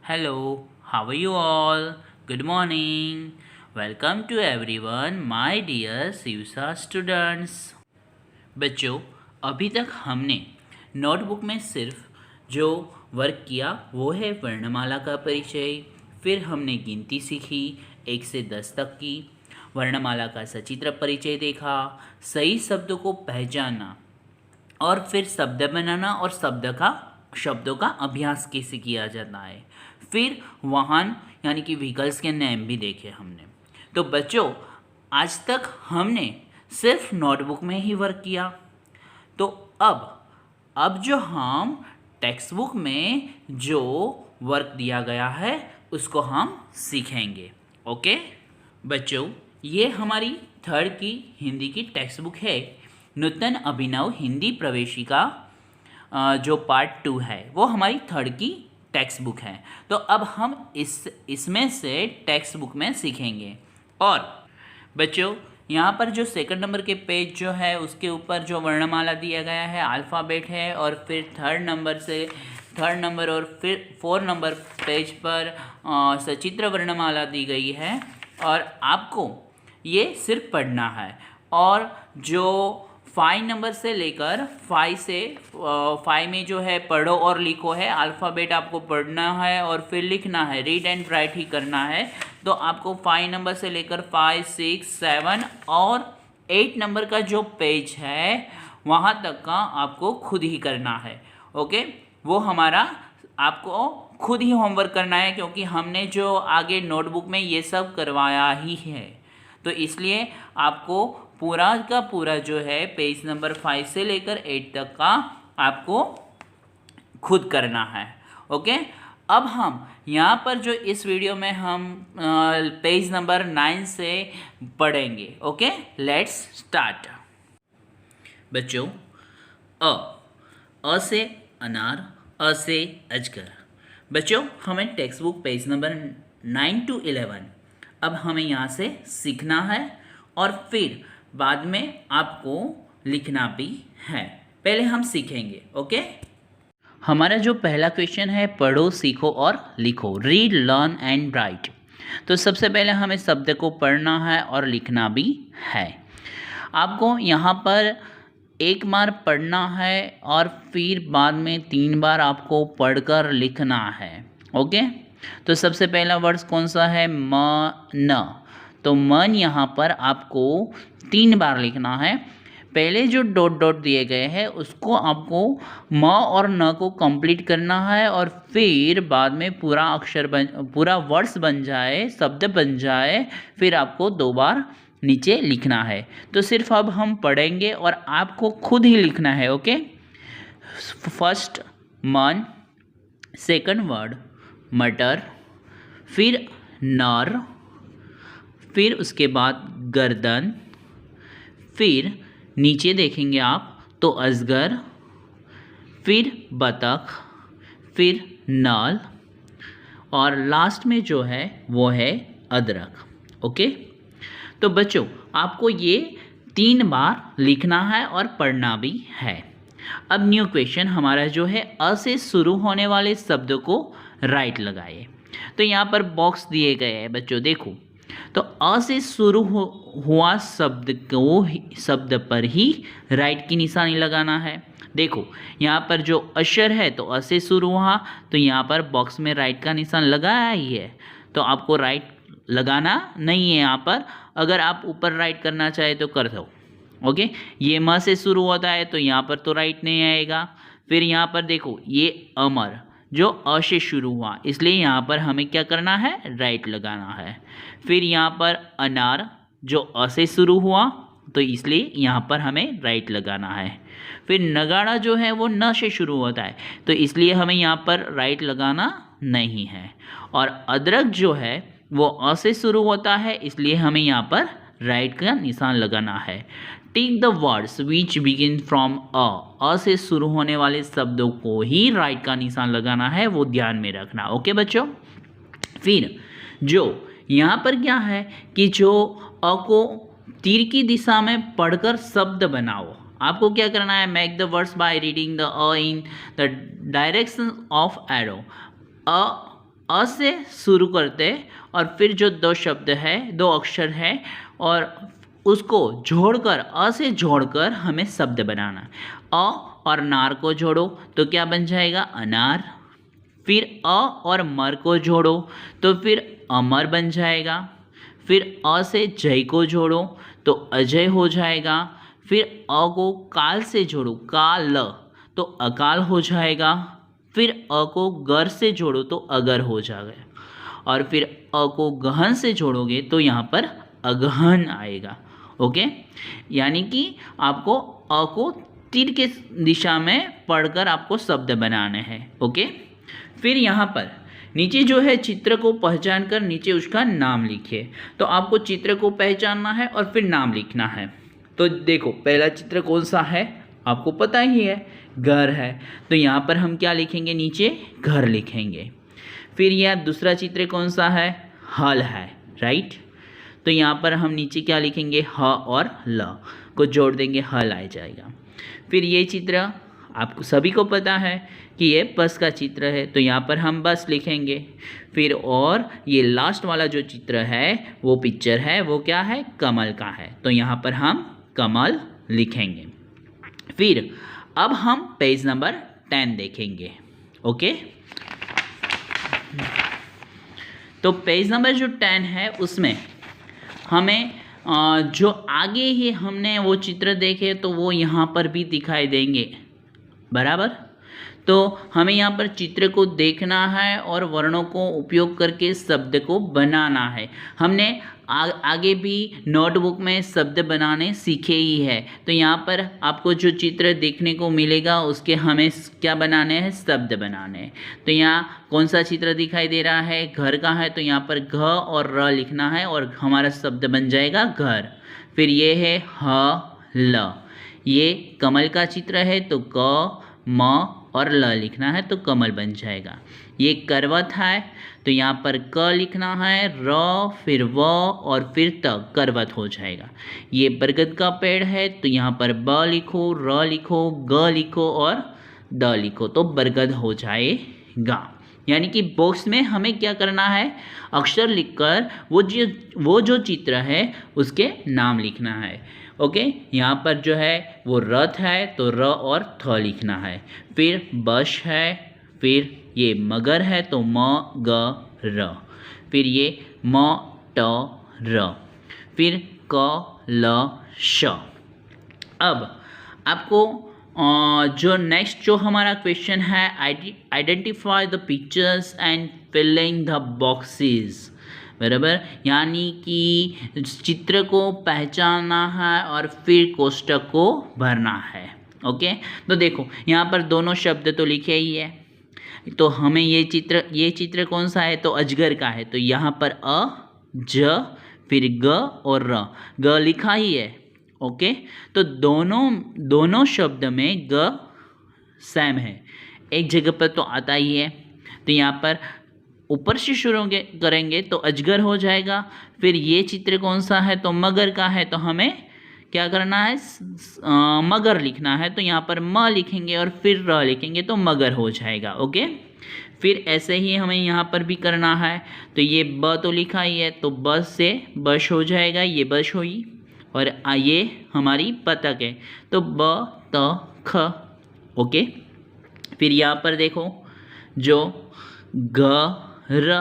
Hello, how are you all? Good morning. Welcome to everyone, my dear शिवसा students. बच्चों, अभी तक हमने notebook में सिर्फ जो वर्क किया वो है वर्णमाला का परिचय। फिर हमने गिनती सीखी 1 से 10 तक की, वर्णमाला का सचित्र परिचय देखा, सही शब्दों को पहचाना और फिर शब्द बनाना और शब्दों का अभ्यास कैसे किया जाता है। फिर वाहन यानी कि व्हीकल्स के नेम भी देखे हमने। तो बच्चों, आज तक हमने सिर्फ नोटबुक में ही वर्क किया। तो अब जो हम टेक्स्ट बुक में जो वर्क दिया गया है उसको हम सीखेंगे। ओके बच्चों, ये हमारी 3rd की हिंदी की टेक्स्ट बुक है। नूतन अभिनव हिंदी प्रवेशिका जो पार्ट 2 है वो हमारी 3rd की टेक्स्ट बुक है। तो अब हम इसमें से टेक्स्ट बुक में सीखेंगे। और बच्चों, यहाँ पर जो 2nd नंबर के पेज जो है उसके ऊपर जो वर्णमाला दिया गया है अल्फ़ाबेट है, और फिर 3rd नंबर और फिर 4 नंबर पेज पर सचित्र वर्णमाला दी गई है। और आपको ये सिर्फ पढ़ना है। और जो 5 नंबर से लेकर 5 में जो है पढ़ो और लिखो है, अल्फ़ाबेट आपको पढ़ना है और फिर लिखना है, रीड एंड राइट ही करना है। तो आपको 5 नंबर से लेकर 5, 6, 7 और 8 नंबर का जो पेज है वहाँ तक का आपको खुद ही करना है। ओके, वो हमारा आपको खुद ही होमवर्क करना है, क्योंकि हमने जो आगे नोटबुक में ये सब करवाया ही है। तो इसलिए आपको पूरा का पूरा जो है पेज नंबर 5 से लेकर 8 तक का आपको खुद करना है। ओके, अब हम यहाँ पर जो इस वीडियो में हम पेज नंबर 9 से पढ़ेंगे। Okay, let's start. बच्चों, अ से अनार, अ से अजगर। बच्चों, हमें text book page number 9 to 11 अब हमें यहाँ से सीखना है और फिर बाद में आपको लिखना भी है। पहले हम सीखेंगे। ओके, हमारा जो पहला क्वेश्चन है, पढ़ो, सीखो और लिखो, रीड, लर्न एंड राइट। तो सबसे पहले हमें शब्द को पढ़ना है और लिखना भी है। आपको यहाँ पर एक बार पढ़ना है और फिर बाद में 3 बार आपको पढ़कर लिखना है। ओके, तो सबसे पहला वर्ड्स कौन सा है? मन। तो मन यहाँ पर आपको 3 बार लिखना है। पहले जो डॉट डॉट दिए गए हैं उसको आपको म और न को कंप्लीट करना है, और फिर बाद में पूरा वर्ड्स बन जाए, शब्द बन जाए, फिर आपको 2 बार नीचे लिखना है। तो सिर्फ अब हम पढ़ेंगे और आपको खुद ही लिखना है। ओके, फर्स्ट मन, सेकंड वर्ड मटर, फिर नर, फिर उसके बाद गर्दन, फिर नीचे देखेंगे आप तो अजगर, फिर बतख, फिर नल, और लास्ट में जो है वो है अदरक। ओके, तो बच्चों, आपको ये 3 बार लिखना है और पढ़ना भी है। अब न्यू क्वेश्चन हमारा जो है, अ से शुरू होने वाले शब्दों को राइट लगाइए। तो यहाँ पर बॉक्स दिए गए हैं बच्चों, देखो। तो अ से शुरू हुआ शब्द पर ही राइट की निशानी लगाना है। देखो, यहाँ पर जो अक्षर है तो अ से शुरू हुआ, तो यहाँ पर बॉक्स में राइट का निशान लगाया ही है, तो आपको राइट लगाना नहीं है यहाँ पर। अगर आप ऊपर राइट करना चाहे तो कर दो। ओके, ये म से शुरू होता है तो यहाँ पर तो राइट नहीं आएगा। फिर यहाँ पर देखो, ये अमर जो अ से शुरू हुआ, इसलिए यहाँ पर हमें क्या करना है? राइट लगाना है। फिर यहाँ पर अनार जो अ से शुरू हुआ, तो इसलिए यहाँ पर हमें राइट लगाना है। फिर नगाड़ा जो है वो न से शुरू होता है, तो इसलिए हमें यहाँ पर राइट लगाना नहीं है। और अदरक जो है वो अ से शुरू होता है, इसलिए हमें यहाँ पर राइट का निशान लगाना है। Tick the words which begin from a से शुरू होने वाले शब्दों को ही राइट का निशान लगाना है, वो ध्यान में रखना। ओके बच्चों, फिर जो यहाँ पर क्या है कि जो अ को तीर की दिशा में पढ़कर शब्द बनाओ। आपको क्या करना है? Make the words by reading the uh in the direction of arrow. अ अ से शुरू करते और फिर जो दो शब्द है, दो अक्षर है, और उसको जोड़कर, अ से जोड़कर हमें शब्द बनाना है। अ और नार को जोड़ो तो क्या बन जाएगा? अनार। फिर अ और मर को जोड़ो तो फिर अमर बन जाएगा। फिर अ से जय को जोड़ो तो अजय हो जाएगा। फिर अ को काल से जोड़ो, काल, तो अकाल हो जाएगा। फिर अ को गर से जोड़ो तो अगर हो जाएगा। और फिर अ को गहन से जोड़ोगे तो यहाँ पर अगहन आएगा। ओके, यानी कि आपको अ को तीर के दिशा में पढ़कर आपको शब्द बनाने हैं। ओके, फिर यहाँ पर नीचे जो है चित्र को पहचान कर नीचे उसका नाम लिखिए। तो आपको चित्र को पहचानना है और फिर नाम लिखना है। तो देखो, पहला चित्र कौन सा है आपको पता ही है, घर है। तो यहाँ पर हम क्या लिखेंगे? नीचे घर लिखेंगे। फिर यह दूसरा चित्र कौन सा है? हल है, राइट। तो यहाँ पर हम नीचे क्या लिखेंगे? ह और ल को जोड़ देंगे, हल आ जाएगा। फिर ये चित्र आपको सभी को पता है कि ये बस का चित्र है, तो यहाँ पर हम बस लिखेंगे। फिर और ये लास्ट वाला जो चित्र है, वो पिक्चर है, वो क्या है? कमल का है, तो यहाँ पर हम कमल लिखेंगे। फिर अब हम पेज नंबर 10 देखेंगे। ओके, तो पेज नंबर जो 10 है उसमें हमें जो आगे ही हमने वो चित्र देखे तो वो यहाँ पर भी दिखाई देंगे, बराबर। तो हमें यहाँ पर चित्र को देखना है और वर्णों को उपयोग करके शब्द को बनाना है। हमने आगे भी नोटबुक में शब्द बनाने सीखे ही है। तो यहाँ पर आपको जो चित्र देखने को मिलेगा उसके हमें क्या बनाने हैं? शब्द बनाने हैं। तो यहाँ कौन सा चित्र दिखाई दे रहा है? घर का है, तो यहाँ पर घ और र लिखना है और हमारा शब्द बन जाएगा घर। फिर ये है ह ल, ये कमल का चित्र है, तो क म और ल लिखना है तो कमल बन जाएगा। ये करवत है, तो यहाँ पर क लिखना है, र फिर व और फिर त, करवत हो जाएगा। ये बरगद का पेड़ है, तो यहाँ पर ब लिखो, र लिखो, ग लिखो और द लिखो, तो बरगद हो जाएगा। यानी कि बॉक्स में हमें क्या करना है? अक्षर लिखकर वो जो चित्र है उसके नाम लिखना है। ओके, यहाँ पर जो है वो रथ है, तो र और थ लिखना है। फिर बश है, फिर ये मगर है, तो म ग र। फिर ये म ट र, फिर क ल श। अब आपको जो नेक्स्ट जो हमारा क्वेश्चन है, identify the pictures and filling the boxes, बराबर। यानी कि चित्र को पहचानना है और फिर कोष्ठक को भरना है। ओके, तो देखो यहाँ पर दोनों शब्द तो लिखे ही है, तो हमें ये चित्र कौन सा है? तो अजगर का है, तो यहाँ पर अ ज फिर ग और र, ग लिखा ही है। ओके, तो दोनों शब्द में ग सेम है, एक जगह पर तो आता ही है। तो यहाँ पर ऊपर से शुरू करेंगे तो अजगर हो जाएगा। फिर ये चित्र कौन सा है? तो मगर का है, तो हमें क्या करना है? मगर लिखना है, तो यहाँ पर म लिखेंगे और फिर र लिखेंगे तो मगर हो जाएगा। ओके, फिर ऐसे ही हमें यहाँ पर भी करना है। तो ये ब तो लिखा ही है, तो ब से बश हो जाएगा, ये बश हुई। और ये हमारी बतख है, तो ब त ख। ओके, फिर यहाँ पर देखो जो ग र,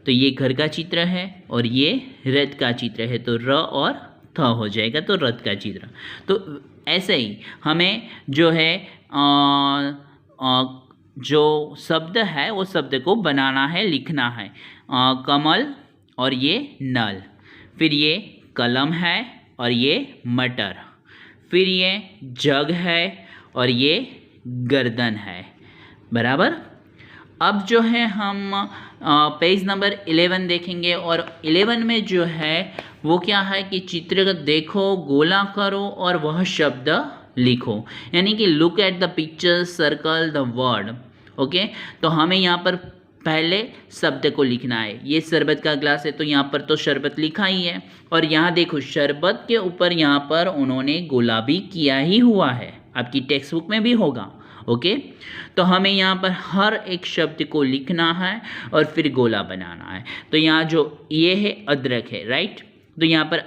तो ये घर का चित्र है और ये रथ का चित्र है, तो र और थ हो जाएगा, तो रथ का चित्र। तो ऐसे ही हमें जो है जो शब्द है वो शब्द को बनाना है, लिखना है। कमल और ये नल, फिर ये कलम है और ये मटर, फिर ये जग है और ये गर्दन है, बराबर। अब जो है हम पेज नंबर 11 देखेंगे और 11 में जो है वो क्या है कि चित्र देखो, गोला करो और वह शब्द लिखो, यानी कि look at the picture, circle the word. Okay, तो हमें यहाँ पर पहले शब्द को लिखना है। ये शरबत का ग्लास है, तो यहाँ पर तो शरबत लिखा ही है, और यहाँ देखो शरबत के ऊपर यहाँ पर उन्होंने गुलाबी किया ही हुआ है, आपकी टेक्स्ट बुक में भी होगा। ओके। तो हमें यहाँ पर हर एक शब्द को लिखना है और फिर गोला बनाना है। तो यहाँ जो ये है अदरक है, राइट। तो यहाँ पर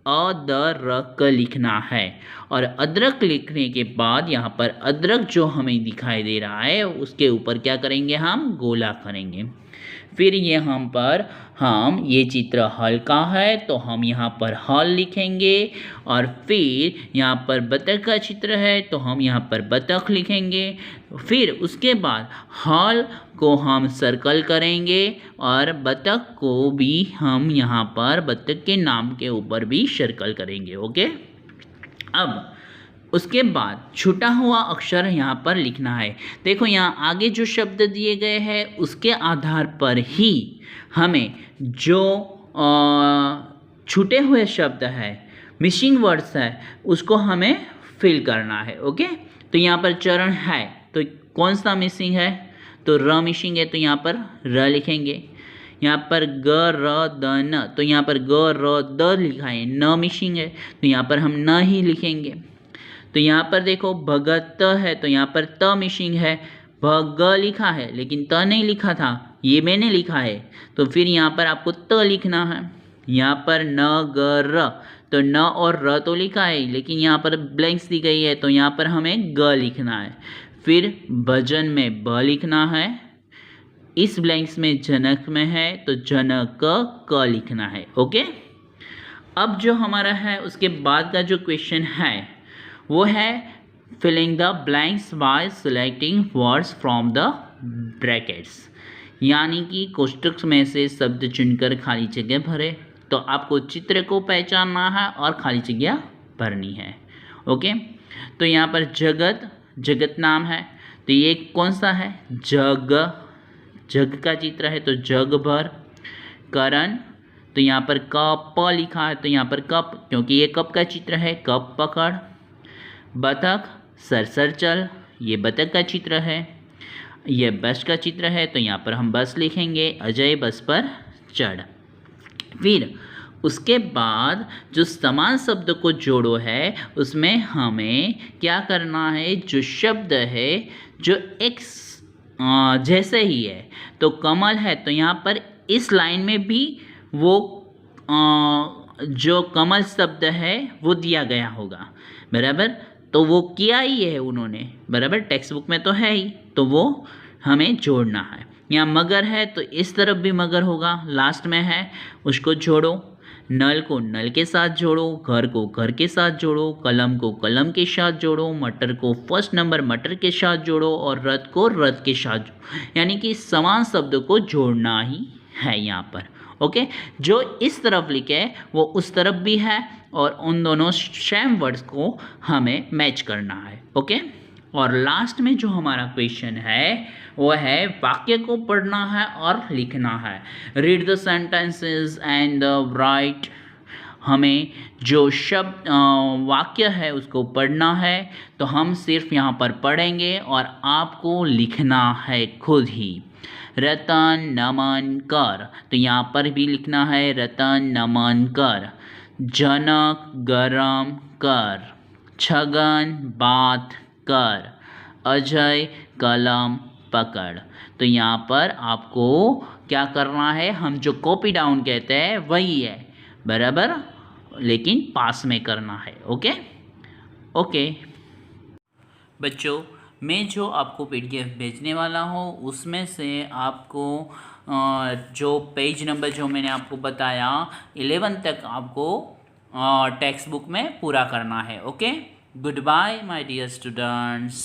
अदरक लिखना है और अदरक लिखने के बाद यहाँ पर अदरक जो हमें दिखाई दे रहा है उसके ऊपर क्या करेंगे, हम गोला करेंगे। फिर यहाँ पर हम ये चित्र हल का है तो हम यहाँ पर हल लिखेंगे और फिर यहाँ पर बतख का चित्र है तो हम यहाँ पर बतख लिखेंगे। फिर उसके बाद हल को हम सर्कल करेंगे और बतख को भी हम यहाँ पर बतख के नाम के ऊपर भी सर्कल करेंगे। ओके। अब उसके बाद छूटा हुआ अक्षर यहाँ पर लिखना है। देखो यहाँ आगे जो शब्द दिए गए हैं उसके आधार पर ही हमें जो छूटे हुए शब्द है, मिसिंग वर्ड्स है, उसको हमें फिल करना है। ओके। तो यहाँ पर चरण है तो कौन सा मिसिंग है, तो र मिसिंग है तो यहाँ पर र लिखेंगे। यहाँ पर ग र द न तो यहाँ पर ग र द लिखा है, न मिसिंग है तो यहाँ पर हम न ही लिखेंगे। तो यहाँ पर देखो भगत है तो यहाँ पर त मिसिंग है, भग लिखा है लेकिन त नहीं लिखा था, ये मैंने लिखा है तो फिर यहाँ पर आपको त लिखना है। यहाँ पर न ग र तो न और र तो लिखा है लेकिन यहाँ पर ब्लैंक्स दी गई है तो यहाँ पर हमें ग लिखना है। फिर भजन में ब लिखना है, इस ब्लैंक्स में जनक में है तो जनक क लिखना है। ओके। अब जो हमारा है उसके बाद का जो क्वेश्चन है वो है filling the blanks by selecting words from the brackets, यानी कि कोष्ठक में से शब्द चुनकर खाली जगह भरे। तो आपको चित्र को पहचानना है और खाली जगह भरनी है। ओके। तो यहाँ पर जगत, जगत नाम है तो ये कौन सा है, जग, जग का चित्र है तो जग भर। करण तो यहाँ पर कप लिखा है तो यहाँ पर कप, क्योंकि ये कप का चित्र है, कप पकड़। बतख सरसर चल, ये बतख का चित्र है। ये बस का चित्र है तो यहाँ पर हम बस लिखेंगे, अजय बस पर चढ़। फिर उसके बाद जो समान शब्द को जोड़ो है उसमें हमें क्या करना है, जो शब्द है जो एक जैसे ही है तो कमल है तो यहाँ पर इस लाइन में भी वो जो कमल शब्द है वो दिया गया होगा, बराबर। तो वो किया ही है उन्होंने, बराबर, टेक्स्ट बुक में तो है ही, तो वो हमें जोड़ना है। यहाँ मगर है तो इस तरफ भी मगर होगा, लास्ट में है उसको जोड़ो। नल को नल के साथ जोड़ो, घर को घर के साथ जोड़ो, कलम को कलम के साथ जोड़ो, मटर को फर्स्ट नंबर मटर के साथ जोड़ो और रथ को रथ के साथ जोड़ो, यानी कि समान शब्द को जोड़ना ही है यहाँ पर। ओके। जो इस तरफ लिखे वो उस तरफ भी है और उन दोनों सेम वर्ड्स को हमें मैच करना है। ओके। और लास्ट में जो हमारा क्वेश्चन है वो है वाक्य को पढ़ना है और लिखना है। Read the sentences and right. हमें जो शब्द वाक्य है उसको पढ़ना है तो हम सिर्फ यहाँ पर पढ़ेंगे और आपको लिखना है खुद ही। रतन नमन कर तो यहाँ पर भी लिखना है रतन नमन कर। जनक गरम कर, छगन बात कर, अजय कलम पकड़। तो यहाँ पर आपको क्या करना है, हम जो कॉपी डाउन कहते हैं वही है, बराबर, लेकिन पास में करना है। ओके। ओके बच्चों, मैं जो आपको पीडीएफ भेजने वाला हूँ उसमें से आपको जो पेज नंबर जो मैंने आपको बताया 11 तक आपको टेक्स्ट बुक में पूरा करना है। Okay. Goodbye my dear students.